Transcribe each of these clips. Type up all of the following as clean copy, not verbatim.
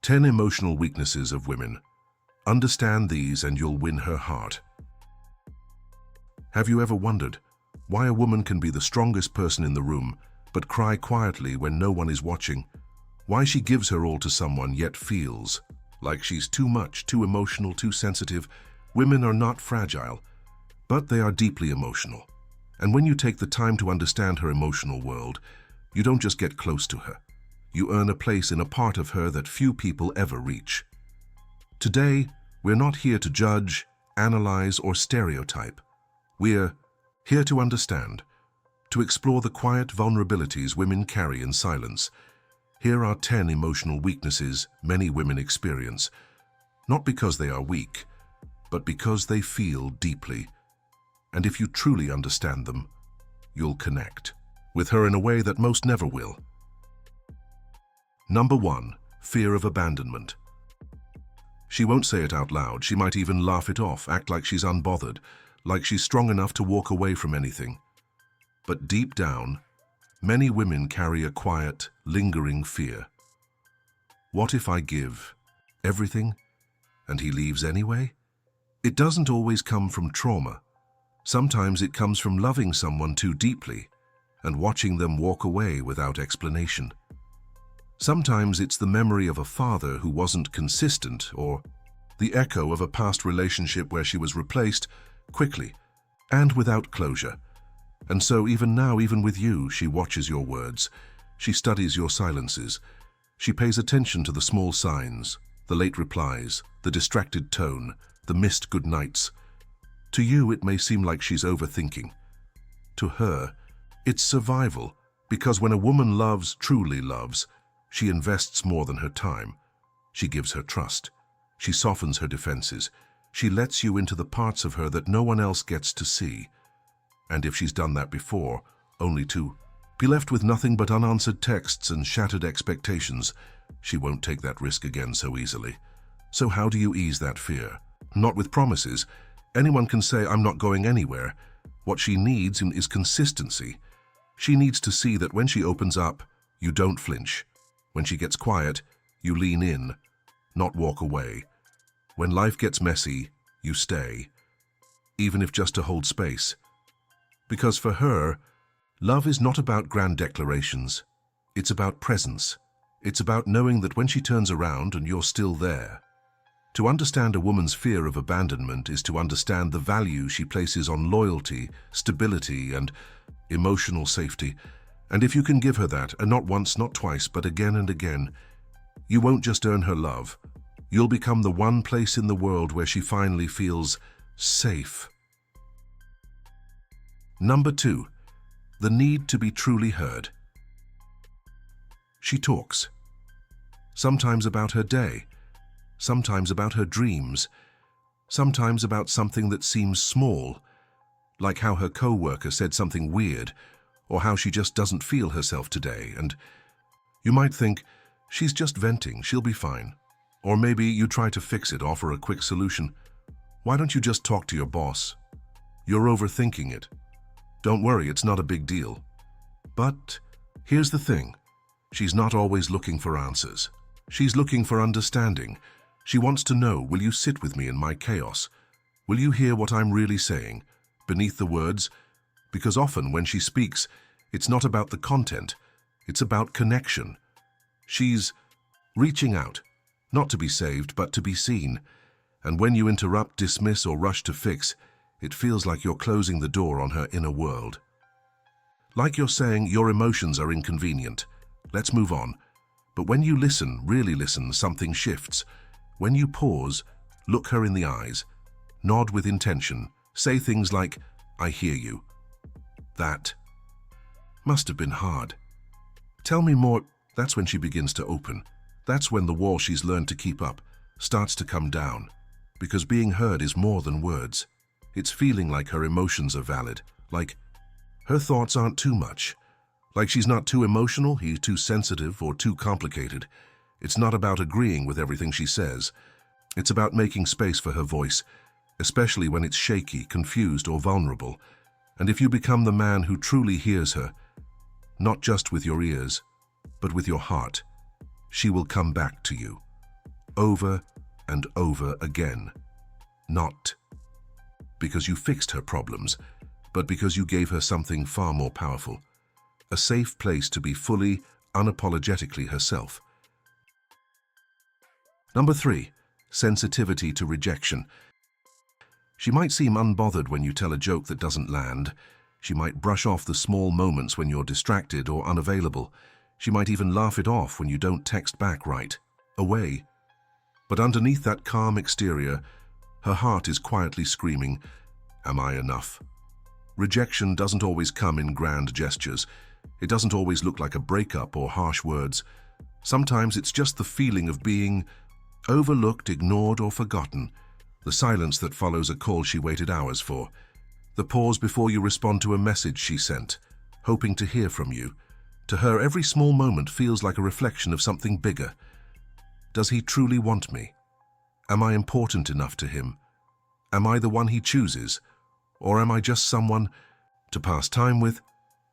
10 emotional weaknesses of women. Understand these and you'll win her heart. Have you ever wondered why a woman can be the strongest person in the room but cry quietly when no one is watching? Why she gives her all to someone yet feels like she's too much, too emotional, too sensitive? Women are not fragile, but they are deeply emotional. And when you take the time to understand her emotional world, you don't just get close to her. You earn a place in a part of her that few people ever reach. Today, we're not here to judge, analyze, or stereotype. We're here to understand, to explore the quiet vulnerabilities women carry in silence. Here are 10 emotional weaknesses many women experience, not because they are weak, but because they feel deeply. And if you truly understand them, you'll connect with her in a way that most never will. Number 1, fear of abandonment. She won't say it out loud. She might even laugh it off, act like she's unbothered, like she's strong enough to walk away from anything. But deep down, many women carry a quiet, lingering fear. What if I give everything and he leaves anyway? It doesn't always come from trauma. Sometimes it comes from loving someone too deeply and watching them walk away without explanation. Sometimes it's the memory of a father who wasn't consistent, or the echo of a past relationship where she was replaced quickly and without closure. And so even now, even with you, she watches your words. She studies your silences. She pays attention to the small signs, the late replies, the distracted tone, the missed goodnights. To you, it may seem like she's overthinking. To her, it's survival, because when a woman loves, truly loves, she invests more than her time. She gives her trust. She softens her defenses. She lets you into the parts of her that no one else gets to see. And if she's done that before, only to be left with nothing but unanswered texts and shattered expectations, she won't take that risk again so easily. So how do you ease that fear? Not with promises. Anyone can say, "I'm not going anywhere." What she needs is consistency. She needs to see that when she opens up, you don't flinch. When she gets quiet, you lean in, not walk away. When life gets messy, you stay, even if just to hold space. Because for her, love is not about grand declarations. It's about presence. It's about knowing that when she turns around and you're still there. To understand a woman's fear of abandonment is to understand the value she places on loyalty, stability, and emotional safety. And if you can give her that, and not once, not twice, but again and again, you won't just earn her love. You'll become the one place in the world where she finally feels safe. Number 2, the need to be truly heard. She talks, sometimes about her day, sometimes about her dreams, sometimes about something that seems small, like how her co-worker said something weird, or how she just doesn't feel herself today. And you might think, she's just venting, she'll be fine. Or maybe you try to fix it, offer a quick solution. Why don't you just talk to your boss? You're overthinking it. Don't worry, it's not a big deal. But here's the thing. She's not always looking for answers. She's looking for understanding. She wants to know, will you sit with me in my chaos? Will you hear what I'm really saying, beneath the words? Because often when she speaks, it's not about the content, it's about connection. She's reaching out, not to be saved, but to be seen. And when you interrupt, dismiss, or rush to fix, it feels like you're closing the door on her inner world. Like you're saying, your emotions are inconvenient. Let's move on. But when you listen, really listen, something shifts. When you pause, look her in the eyes, nod with intention, say things like, "I hear you." That must have been hard. Tell me more. That's when she begins to open. That's when the wall she's learned to keep up starts to come down. Because being heard is more than words. It's feeling like her emotions are valid, like her thoughts aren't too much, like she's not too emotional, he's too sensitive, or too complicated. It's not about agreeing with everything she says. It's about making space for her voice, especially when it's shaky, confused, or vulnerable. And if you become the man who truly hears her, not just with your ears, but with your heart, she will come back to you. over and over again. Not because you fixed her problems, but because you gave her something far more powerful. A safe place to be fully, unapologetically herself. Number 3. Sensitivity to rejection. She might seem unbothered when you tell a joke that doesn't land. She might brush off the small moments when you're distracted or unavailable. She might even laugh it off when you don't text back right away. But underneath that calm exterior, her heart is quietly screaming, "Am I enough?" Rejection doesn't always come in grand gestures. It doesn't always look like a breakup or harsh words. Sometimes it's just the feeling of being overlooked, ignored, or forgotten. The silence that follows a call she waited hours for. The pause before you respond to a message she sent, hoping to hear from you. To her, every small moment feels like a reflection of something bigger. Does he truly want me? Am I important enough to him? Am I the one he chooses? Or am I just someone to pass time with?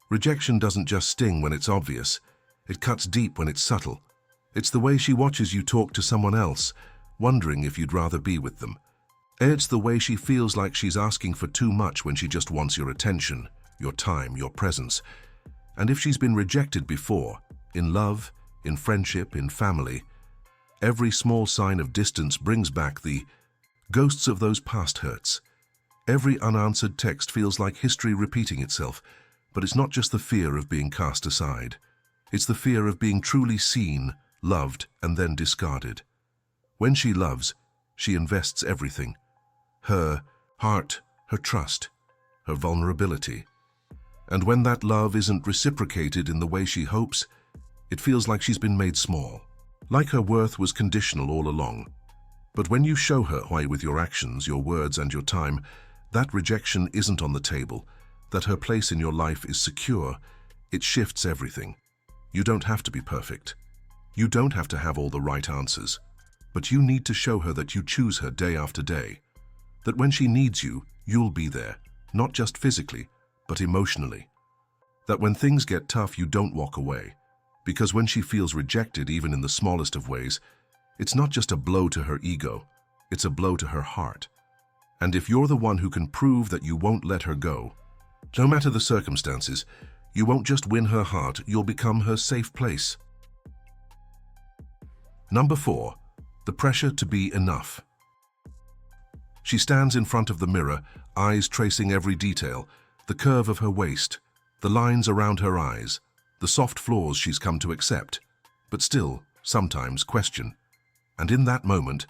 Rejection doesn't just sting when it's obvious. It cuts deep when it's subtle. It's the way she watches you talk to someone else, wondering if you'd rather be with them. It's the way she feels like she's asking for too much when she just wants your attention, your time, your presence. And if she's been rejected before, in love, in friendship, in family, every small sign of distance brings back the ghosts of those past hurts. Every unanswered text feels like history repeating itself, but it's not just the fear of being cast aside. It's the fear of being truly seen, loved, and then discarded. When she loves, she invests everything. Her heart, her trust, her vulnerability. And when that love isn't reciprocated in the way she hopes, it feels like she's been made small, like her worth was conditional all along. But when you show her why with your actions, your words, and your time, that rejection isn't on the table, that her place in your life is secure, it shifts everything. You don't have to be perfect. You don't have to have all the right answers. But you need to show her that you choose her day after day. That when she needs you, you'll be there, not just physically, but emotionally. That when things get tough, you don't walk away. Because when she feels rejected, even in the smallest of ways, it's not just a blow to her ego, it's a blow to her heart. And if you're the one who can prove that you won't let her go, no matter the circumstances, you won't just win her heart, you'll become her safe place. Number 4. The pressure to be enough. She stands in front of the mirror, eyes tracing every detail, the curve of her waist, the lines around her eyes, the soft flaws she's come to accept, but still, sometimes question. And in that moment,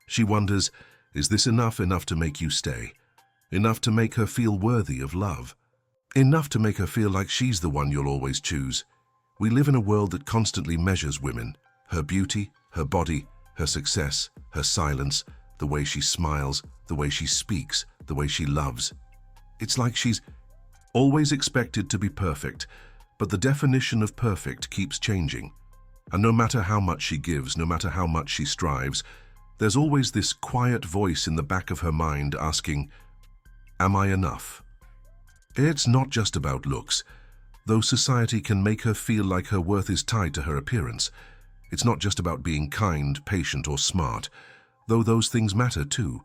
she wonders, is this enough to make you stay? Enough to make her feel worthy of love? Enough to make her feel like she's the one you'll always choose? We live in a world that constantly measures women, her beauty, her body, her success, her silence, the way she smiles, the way she speaks, the way she loves. It's like she's always expected to be perfect, but the definition of perfect keeps changing. And no matter how much she gives, no matter how much she strives, there's always this quiet voice in the back of her mind asking, am I enough? It's not just about looks. Though society can make her feel like her worth is tied to her appearance, it's not just about being kind, patient, or smart, though those things matter too.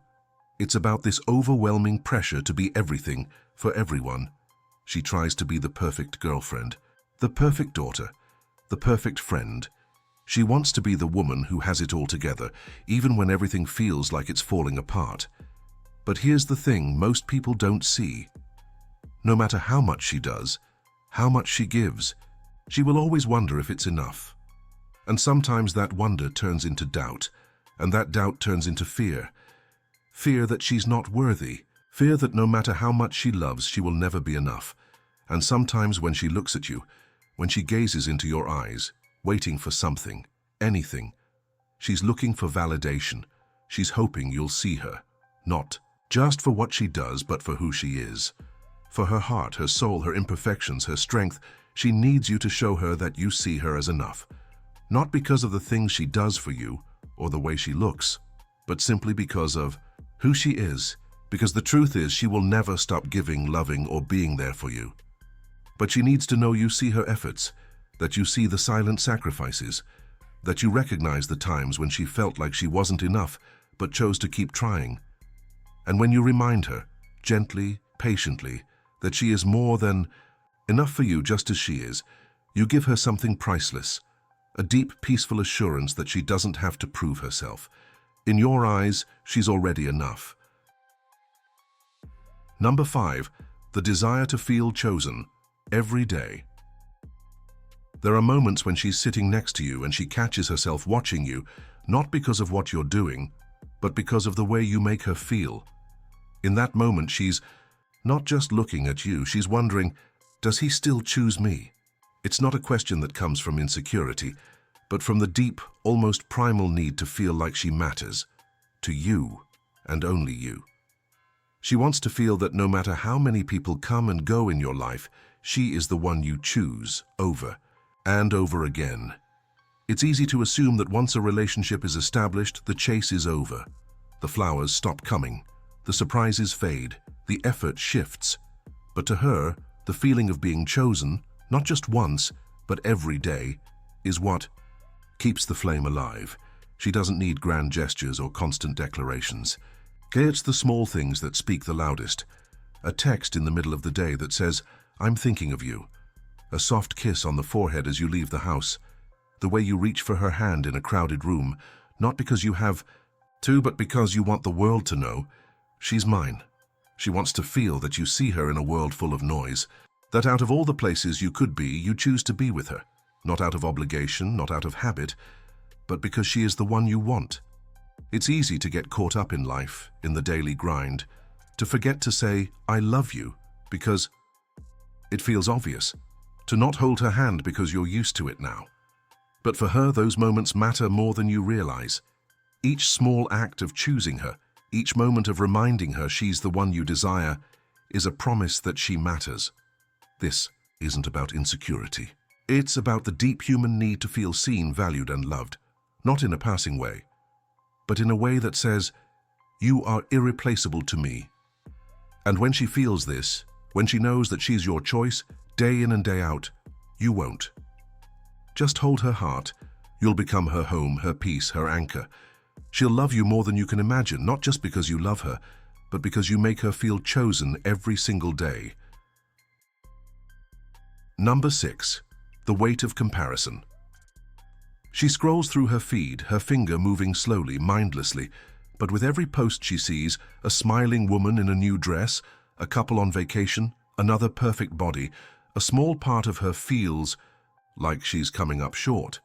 It's about this overwhelming pressure to be everything for everyone. She tries to be the perfect girlfriend, the perfect daughter, the perfect friend. She wants to be the woman who has it all together, even when everything feels like it's falling apart. But here's the thing most people don't see. No matter how much she does, how much she gives, she will always wonder if it's enough. And sometimes that wonder turns into doubt, and that doubt turns into fear. Fear that she's not worthy, fear that no matter how much she loves, she will never be enough. And sometimes when she looks at you, when she gazes into your eyes, waiting for something, anything, she's looking for validation. She's hoping you'll see her, not just for what she does, but for who she is. For her heart, her soul, her imperfections, her strength, she needs you to show her that you see her as enough. Not because of the things she does for you or the way she looks, but simply because of who she is, because the truth is she will never stop giving, loving, or being there for you. But she needs to know you see her efforts, that you see the silent sacrifices, that you recognize the times when she felt like she wasn't enough, but chose to keep trying. And when you remind her, gently, patiently, that she is more than enough for you just as she is, you give her something priceless, a deep, peaceful assurance that she doesn't have to prove herself. In your eyes, she's already enough. Number 5, the desire to feel chosen, every day. There are moments when she's sitting next to you and she catches herself watching you, not because of what you're doing, but because of the way you make her feel. In that moment, she's not just looking at you, she's wondering, does he still choose me? It's not a question that comes from insecurity, but from the deep, almost primal need to feel like she matters, to you and only you. She wants to feel that no matter how many people come and go in your life, she is the one you choose over and over again. It's easy to assume that once a relationship is established, the chase is over. The flowers stop coming, the surprises fade, the effort shifts. But to her, the feeling of being chosen, not just once, but every day, is what keeps the flame alive. She doesn't need grand gestures or constant declarations. It's the small things that speak the loudest. A text in the middle of the day that says, "I'm thinking of you." A soft kiss on the forehead as you leave the house. The way you reach for her hand in a crowded room, not because you have to, but because you want the world to know, she's mine. She wants to feel that you see her in a world full of noise, that out of all the places you could be, you choose to be with her, not out of obligation, not out of habit, but because she is the one you want. It's easy to get caught up in life, in the daily grind, to forget to say, "I love you," because it feels obvious, to not hold her hand because you're used to it now. But for her, those moments matter more than you realize. Each small act of choosing her, each moment of reminding her she's the one you desire, is a promise that she matters. This isn't about insecurity. It's about the deep human need to feel seen, valued, and loved, not in a passing way, but in a way that says, "You are irreplaceable to me." And when she feels this, when she knows that she's your choice, day in and day out, you won't. Just hold her heart. You'll become her home, her peace, her anchor. She'll love you more than you can imagine, not just because you love her, but because you make her feel chosen every single day. Number 6, the weight of comparison. She scrolls through her feed, her finger moving slowly, mindlessly, but with every post she sees, a smiling woman in a new dress, a couple on vacation, another perfect body, a small part of her feels like she's coming up short.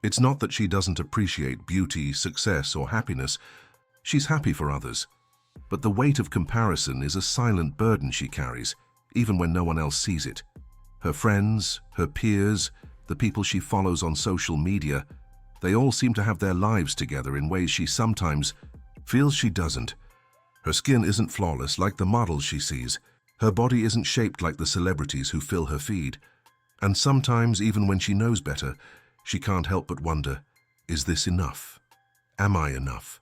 It's not that she doesn't appreciate beauty, success, or happiness. She's happy for others. But the weight of comparison is a silent burden she carries, even when no one else sees it. Her friends, her peers, the people she follows on social media, they all seem to have their lives together in ways she sometimes feels she doesn't. Her skin isn't flawless like the models she sees. Her body isn't shaped like the celebrities who fill her feed. And sometimes, even when she knows better, she can't help but wonder, is this enough? Am I enough?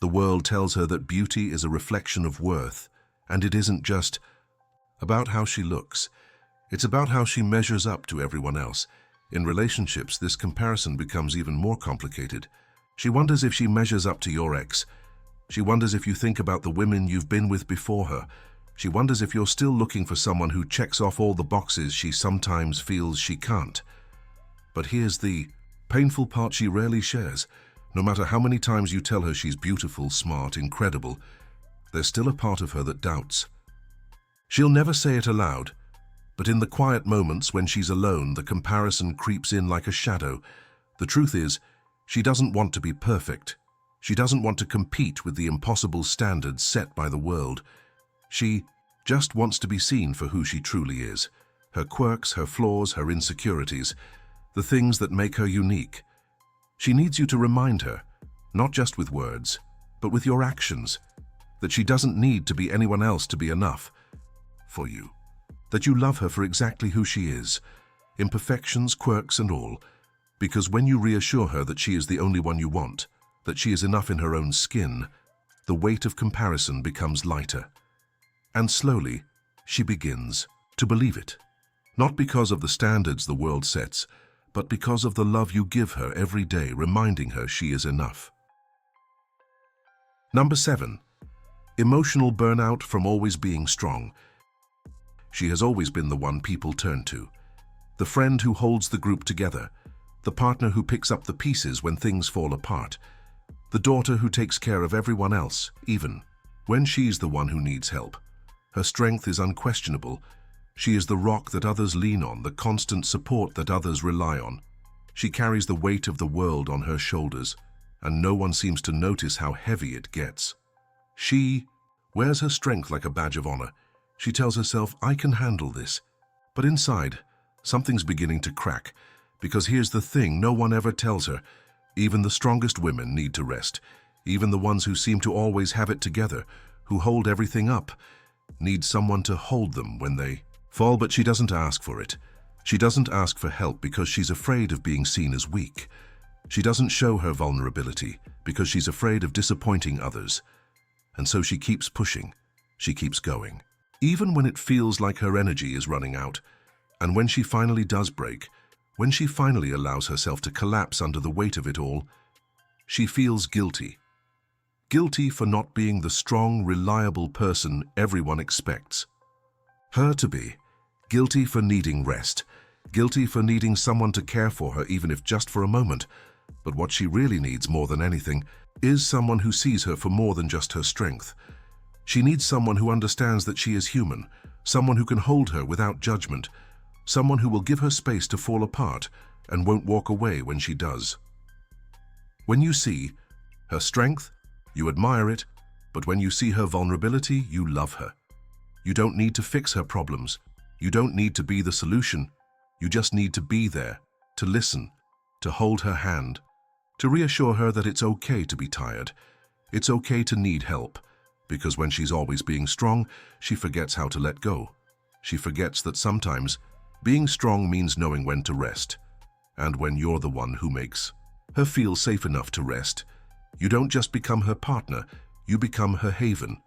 The world tells her that beauty is a reflection of worth, and it isn't just about how she looks. It's about how she measures up to everyone else. In relationships, this comparison becomes even more complicated. She wonders if she measures up to your ex. She wonders if you think about the women you've been with before her. She wonders if you're still looking for someone who checks off all the boxes she sometimes feels she can't. But here's the painful part she rarely shares. No matter how many times you tell her she's beautiful, smart, incredible, there's still a part of her that doubts. She'll never say it aloud, but in the quiet moments when she's alone, the comparison creeps in like a shadow. The truth is, she doesn't want to be perfect. She doesn't want to compete with the impossible standards set by the world. She just wants to be seen for who she truly is. Her quirks, her flaws, her insecurities, the things that make her unique. She needs you to remind her, not just with words, but with your actions, that she doesn't need to be anyone else to be enough for you. That you love her for exactly who she is, imperfections, quirks, and all, because when you reassure her that she is the only one you want, that she is enough in her own skin, the weight of comparison becomes lighter. And slowly, she begins to believe it. Not because of the standards the world sets, but because of the love you give her every day, reminding her she is enough. Number 7. Emotional burnout from always being strong. She has always been the one people turn to. The friend who holds the group together. The partner who picks up the pieces when things fall apart. The daughter who takes care of everyone else, even when she's the one who needs help. Her strength is unquestionable. She is the rock that others lean on, the constant support that others rely on. She carries the weight of the world on her shoulders, and no one seems to notice how heavy it gets. She wears her strength like a badge of honor. She tells herself, I can handle this. But inside, something's beginning to crack. Because here's the thing, no one ever tells her. Even the strongest women need to rest. Even the ones who seem to always have it together, who hold everything up, need someone to hold them when they fall. But she doesn't ask for it. She doesn't ask for help because she's afraid of being seen as weak. She doesn't show her vulnerability because she's afraid of disappointing others. And so she keeps pushing. She keeps going. Even when it feels like her energy is running out, and when she finally does break, when she finally allows herself to collapse under the weight of it all, she feels guilty. Guilty for not being the strong, reliable person everyone expects her to be. Guilty for needing rest. Guilty for needing someone to care for her, even if just for a moment. But what she really needs more than anything is someone who sees her for more than just her strength. She needs someone who understands that she is human, someone who can hold her without judgment, someone who will give her space to fall apart and won't walk away when she does. When you see her strength, you admire it, but when you see her vulnerability, you love her. You don't need to fix her problems. You don't need to be the solution. You just need to be there, to listen, to hold her hand, to reassure her that it's okay to be tired. It's okay to need help, because when she's always being strong, she forgets how to let go. She forgets that sometimes being strong means knowing when to rest. And when you're the one who makes her feel safe enough to rest, you don't just become her partner, you become her haven.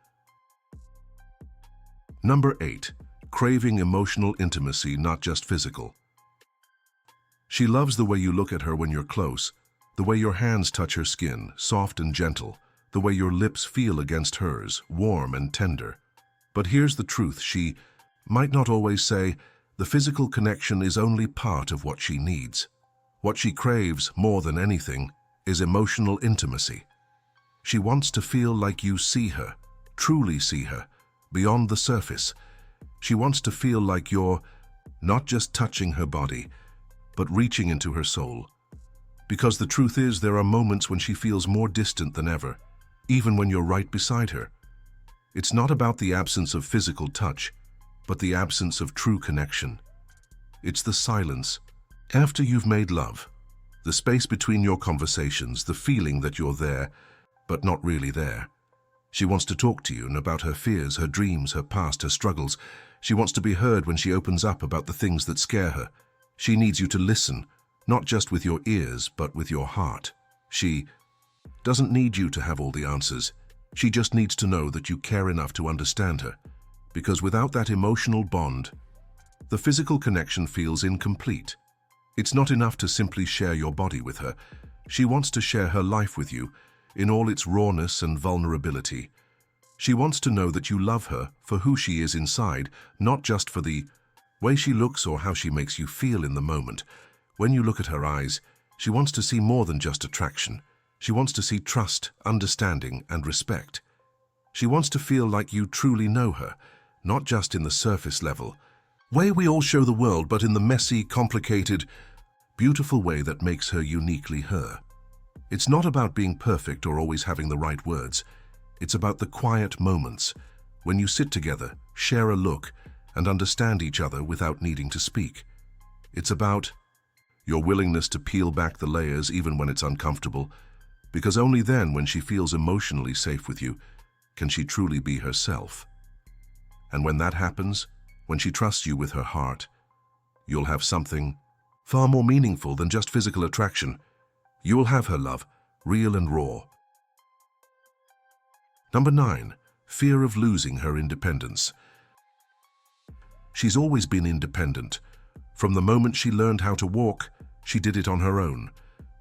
Number 8. Craving emotional intimacy, not just physical. She loves the way you look at her when you're close, the way your hands touch her skin, soft and gentle, the way your lips feel against hers, warm and tender. But here's the truth, she might not always say, the physical connection is only part of what she needs. What she craves more than anything is emotional intimacy. She wants to feel like you see her, truly see her, beyond the surface. She wants to feel like you're not just touching her body, but reaching into her soul. Because the truth is, there are moments when she feels more distant than ever, even when you're right beside her. It's not about the absence of physical touch, but the absence of true connection. It's the silence after you've made love, the space between your conversations, the feeling that you're there, but not really there. She wants to talk to you and about her fears, her dreams, her past, her struggles. She wants to be heard when she opens up about the things that scare her. She needs you to listen, not just with your ears, but with your heart. She doesn't need you to have all the answers. She just needs to know that you care enough to understand her. Because without that emotional bond, the physical connection feels incomplete. It's not enough to simply share your body with her. She wants to share her life with you, in all its rawness and vulnerability. She wants to know that you love her for who she is inside, not just for the way she looks or how she makes you feel in the moment. When you look at her eyes, she wants to see more than just attraction. She wants to see trust, understanding, and respect. She wants to feel like you truly know her, not just in the surface level way we all show the world, but in the messy, complicated, beautiful way that makes her uniquely her. It's not about being perfect or always having the right words. It's about the quiet moments when you sit together, share a look, and understand each other without needing to speak. It's about your willingness to peel back the layers even when it's uncomfortable, because only then, when she feels emotionally safe with you, can she truly be herself. And when that happens, when she trusts you with her heart, you'll have something far more meaningful than just physical attraction. You will have her love, real and raw. Number 9. Fear of losing her independence. She's always been independent. From the moment she learned how to walk, She did it on her own.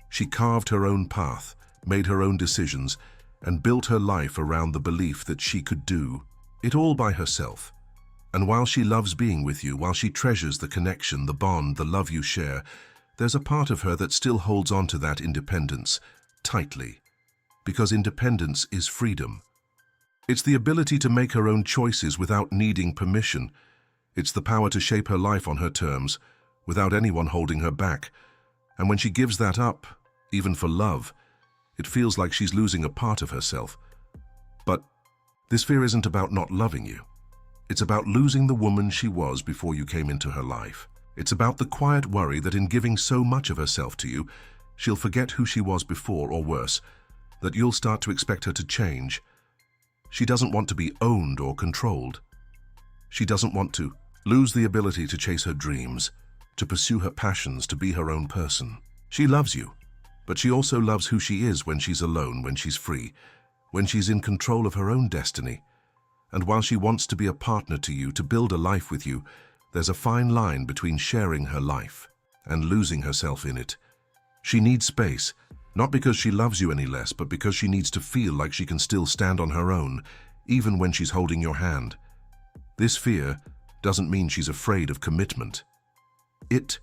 She carved her own path, made her own decisions, and built her life around the belief that she could do it all by herself. And while she loves being with you, while she treasures the connection, the bond, the love you share, there's a part of her that still holds on to that independence tightly. Because independence is freedom. It's the ability to make her own choices without needing permission. It's the power to shape her life on her terms, without anyone holding her back. And when she gives that up, even for love, it feels like she's losing a part of herself. But this fear isn't about not loving you. It's about losing the woman she was before you came into her life. It's about the quiet worry that in giving so much of herself to you, she'll forget who she was before, or worse, that you'll start to expect her to change. She doesn't want to be owned or controlled. She doesn't want to lose the ability to chase her dreams, to pursue her passions, to be her own person. She loves you, but she also loves who she is when she's alone, when she's free, when she's in control of her own destiny. And while she wants to be a partner to you, to build a life with you, there's a fine line between sharing her life and losing herself in it. She needs space, not because she loves you any less, but because she needs to feel like she can still stand on her own, even when she's holding your hand. This fear doesn't mean she's afraid of commitment. It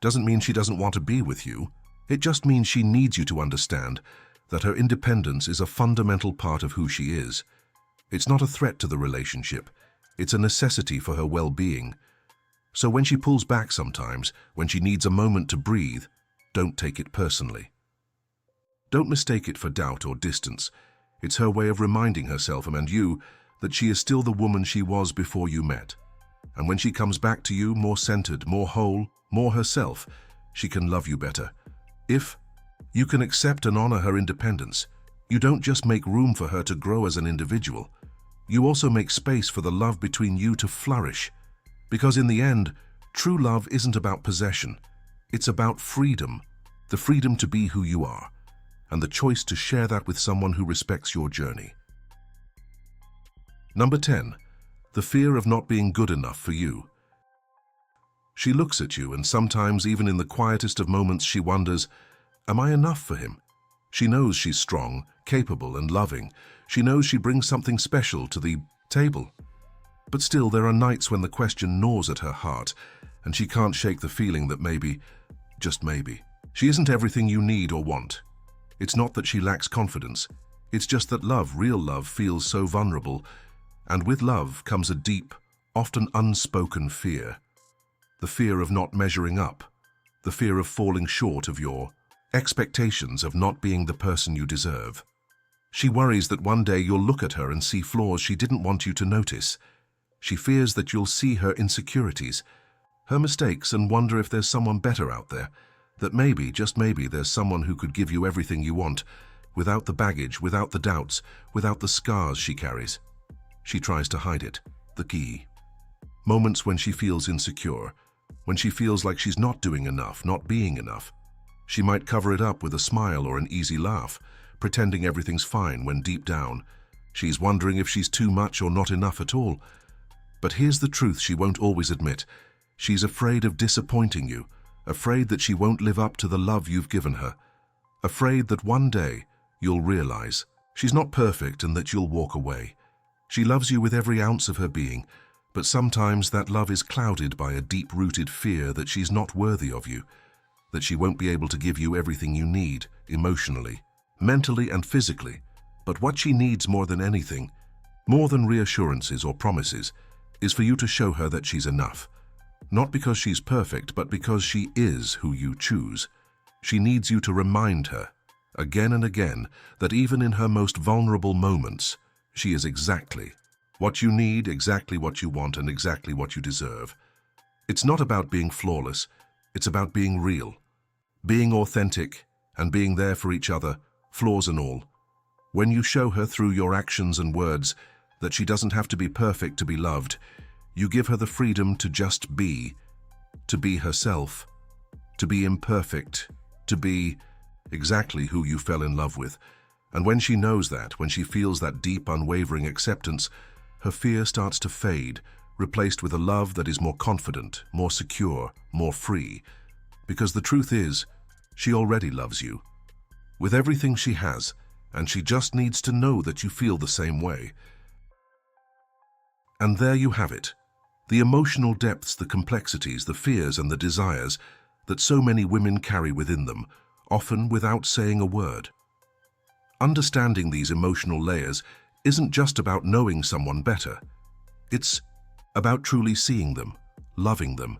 doesn't mean she doesn't want to be with you. It just means she needs you to understand that her independence is a fundamental part of who she is. It's not a threat to the relationship. It's a necessity for her well-being. So when she pulls back sometimes, when she needs a moment to breathe, don't take it personally. Don't mistake it for doubt or distance. It's her way of reminding herself and you that she is still the woman she was before you met. And when she comes back to you more centered, more whole, more herself, she can love you better. If you can accept and honor her independence, you don't just make room for her to grow as an individual. You also make space for the love between you to flourish. Because in the end, true love isn't about possession. It's about freedom. The freedom to be who you are, and the choice to share that with someone who respects your journey. Number 10. The fear of not being good enough for you. She looks at you, and sometimes even in the quietest of moments she wonders, am I enough for him? She knows she's strong, capable and loving. She knows she brings something special to the table. But still, there are nights when the question gnaws at her heart, and she can't shake the feeling that maybe, just maybe, she isn't everything you need or want. It's not that she lacks confidence. It's just that love, real love, feels so vulnerable, and with love comes a deep, often unspoken fear. The fear of not measuring up, the fear of falling short of your expectations, of not being the person you deserve. She worries that one day you'll look at her and see flaws she didn't want you to notice. She fears that you'll see her insecurities, her mistakes, and wonder if there's someone better out there, that maybe, just maybe, there's someone who could give you everything you want, without the baggage, without the doubts, without the scars she carries. She tries to hide it, the key. Moments when she feels insecure, when she feels like she's not doing enough, not being enough. She might cover it up with a smile or an easy laugh, pretending everything's fine when deep down, she's wondering if she's too much or not enough at all. But here's the truth she won't always admit. She's afraid of disappointing you, afraid that she won't live up to the love you've given her, afraid that one day you'll realize she's not perfect and that you'll walk away. She loves you with every ounce of her being, but sometimes that love is clouded by a deep-rooted fear that she's not worthy of you, that she won't be able to give you everything you need, emotionally, mentally and physically. But what she needs more than anything, more than reassurances or promises, is for you to show her that she's enough. Not because she's perfect, but because she is who you choose. She needs you to remind her, again and again, that even in her most vulnerable moments, she is exactly what you need, exactly what you want, and exactly what you deserve. It's not about being flawless, it's about being real, being authentic, and being there for each other, flaws and all. When you show her through your actions and words that she doesn't have to be perfect to be loved, you give her the freedom to just be, to be herself, to be imperfect, to be exactly who you fell in love with. And when she knows that, when she feels that deep, unwavering acceptance, her fear starts to fade, replaced with a love that is more confident, more secure, more free. Because the truth is, she already loves you, with everything she has, and she just needs to know that you feel the same way. And there you have it. The emotional depths, the complexities, the fears and the desires that so many women carry within them, often without saying a word. Understanding these emotional layers isn't just about knowing someone better. It's about truly seeing them, loving them,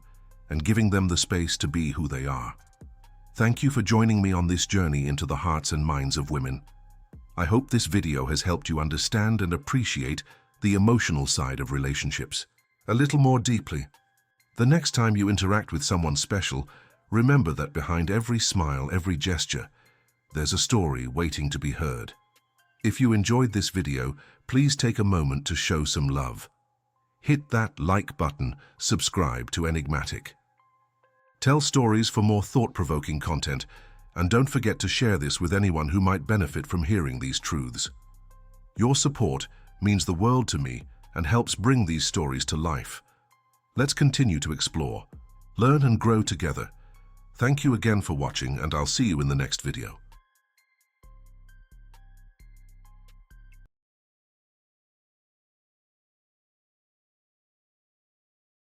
and giving them the space to be who they are. Thank you for joining me on this journey into the hearts and minds of women. I hope this video has helped you understand and appreciate the emotional side of relationships a little more deeply. The next time you interact with someone special, remember that behind every smile, every gesture, there's a story waiting to be heard. If you enjoyed this video, please take a moment to show some love. Hit that like button, subscribe to Enigmatic. Tell stories for more thought-provoking content, and don't forget to share this with anyone who might benefit from hearing these truths. Your support means the world to me and helps bring these stories to life. Let's continue to explore, learn and grow together. Thank you again for watching, and I'll see you in the next video.